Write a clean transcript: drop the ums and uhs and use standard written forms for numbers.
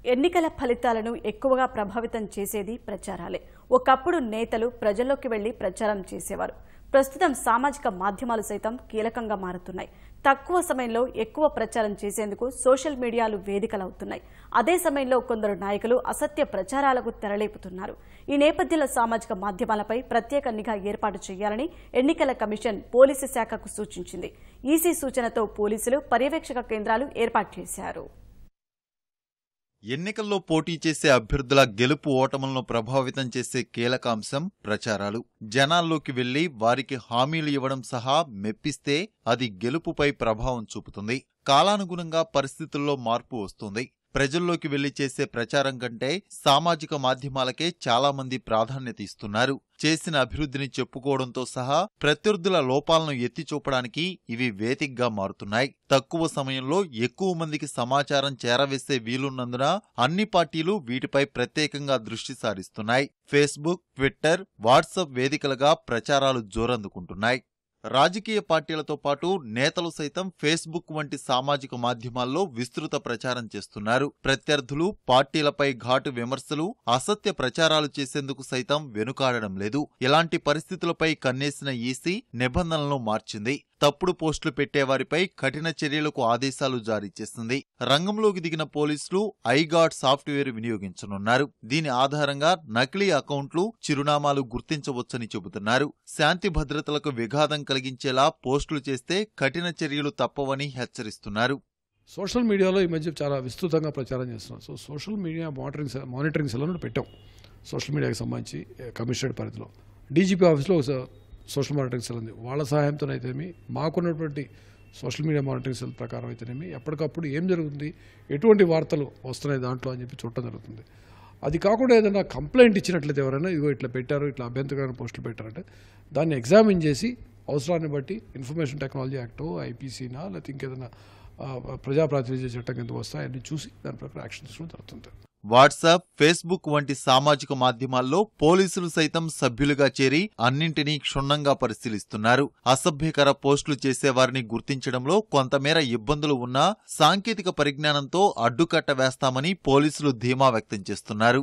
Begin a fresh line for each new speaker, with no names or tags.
ఎన్నికల ఫలితాలను ఎక్కువగా ప్రభావితం చేసేది ప్రచారాలే. ఒకప్పుడు నేతలు ప్రజల్లోకి వెళ్లి ప్రచారం చేసేవారు. ప్రస్తుతం సామాజిక మాధ్యమాలు సైతం కీలకంగా మారుతున్నాయి. తక్కువ సమయంలో ఎక్కువ ప్రచారం చేసేందుకు సోషల్ మీడియాలు వేదికలవుతున్నాయి. అదే సమయంలో కొందరు నాయకులు అసత్య ప్రచారాలకు తెరలేపుతున్నారు. ఈ నేపథ్యంలో సామాజిక మాధ్యమాలపై ప్రత్యేక నిఘా ఏర్పాటు చేయాలని ఎన్నికల కమిషన్ పోలీసు శాఖకు సూచించింది. ఈసీ సూచనతో పోలీసులు పర్యవేక్షక కేంద్రాలు ఏర్పాటు చేశారు.
ఎన్నికల్లో పోటీ చేసే అభ్యర్థుల గెలుపు ఓటములను ప్రభావితం చేసే కీలక అంశం ప్రచారాలు. జనాల్లోకి వెళ్లి వారికి హామీలు ఇవ్వడం సహా మెప్పిస్తే అది గెలుపుపై ప్రభావం చూపుతుంది. కాలానుగుణంగా పరిస్థితుల్లో మార్పు వస్తుంది. ప్రజల్లోకి వెళ్లి చేసే ప్రచారం కంటే సామాజిక మాధ్యమాలకే చాలా మంది ప్రాధాన్యత ఇస్తున్నారు. చేసిన అభివృద్ధిని చెప్పుకోవడంతో సహా ప్రత్యర్థుల లోపాలను ఎత్తిచూపడానికి ఇవి వేదికగా మారుతున్నాయి. తక్కువ సమయంలో ఎక్కువ మందికి సమాచారం చేరవేసే వీలున్నందున అన్ని పార్టీలు వీటిపై ప్రత్యేకంగా దృష్టి సారిస్తున్నాయి. ఫేస్బుక్, ట్విట్టర్, వాట్సాప్ వేదికలుగా ప్రచారాలు జోరందుకుంటున్నాయి. రాజకీయ పార్టీలతో పాటు నేతలు సైతం ఫేస్బుక్ వంటి సామాజిక మాధ్యమాల్లో విస్తృత ప్రచారం చేస్తున్నారు. ప్రత్యర్థులు పార్టీలపై ఘాటు విమర్శలు, అసత్య ప్రచారాలు చేసేందుకు సైతం వెనుకాడడం లేదు. ఇలాంటి పరిస్థితులపై కన్నేసిన ఈసీ నిబంధనలను మార్చింది. తప్పుడు పోస్టులు పెట్టేవారిపై కఠిన చర్యలకు ఆదేశాలు జారీ చేసింది. రంగంలోకి దిగిన పోలీసులు ఐగార్డ్ సాఫ్ట్వేర్ వినియోగించనున్నారు. దీని ఆధారంగా నకిలీ అకౌంట్లు, చిరునామాలు గుర్తించవచ్చని చెబుతున్నారు. శాంతి భద్రతలకు విఘాతం కలిగించేలా పోస్టులు చేస్తే కఠిన చర్యలు తప్పవని హెచ్చరిస్తున్నారు.
సోషల్ మీడియాలో ఈ మధ్య చాలా విస్తృతంగా ప్రచారం చేస్తున్నారు. సోషల్ మీడియా మానిటరింగ్ సెల్ పెట్టాం. సోషల్ మీడియాకి సంబంధించి కమిషనరేట్ పరిధిలో డీజీపీ ఆఫీస్లో సోషల్ మానిటరింగ్ సెల్ ఉంది. వాళ్ళ సహాయంతోనైతేమి, మాకున్నటువంటి సోషల్ మీడియా మానిటరింగ్ సెల్ ప్రకారం అయితేనేమి ఎప్పటికప్పుడు ఏం జరుగుతుంది, ఎటువంటి వార్తలు వస్తున్నాయి దాంట్లో అని చెప్పి చూడటం జరుగుతుంది. అది కాకుండా ఏదైనా కంప్లైంట్ ఇచ్చినట్లయితే ఎవరైనా ఇదిగో ఇట్లా పెట్టారు, ఇట్లా అభ్యంతరకరమైన పోస్టులు పెట్టారంటే దాన్ని ఎగ్జామిన్ చేసి అవసరాన్ని బట్టి ఇన్ఫర్మేషన్ టెక్నాలజీ యాక్టో, ఐపీసీనా, లేకపోతే ఇంకేదైనా ప్రజాప్రాతినిధ్య చట్టం కింద వస్తాయి అన్ని చూసి దాని ప్రకారం యాక్షన్ తీసుకోవడం జరుగుతుంది.
వాట్సాప్, ఫేస్బుక్ వంటి సామాజిక మాధ్యమాల్లో పోలీసులు సైతం సభ్యులుగా చేరి అన్నింటినీ క్షుణ్ణంగా పరిశీలిస్తున్నారు. అసభ్యకర పోస్టులు చేసేవారిని గుర్తించడంలో కొంతమేర ఇబ్బందులు ఉన్నా సాంకేతిక పరిజ్ఞానంతో అడ్డుకట్ట వేస్తామని పోలీసులు ధీమా వ్యక్తం చేస్తున్నారు.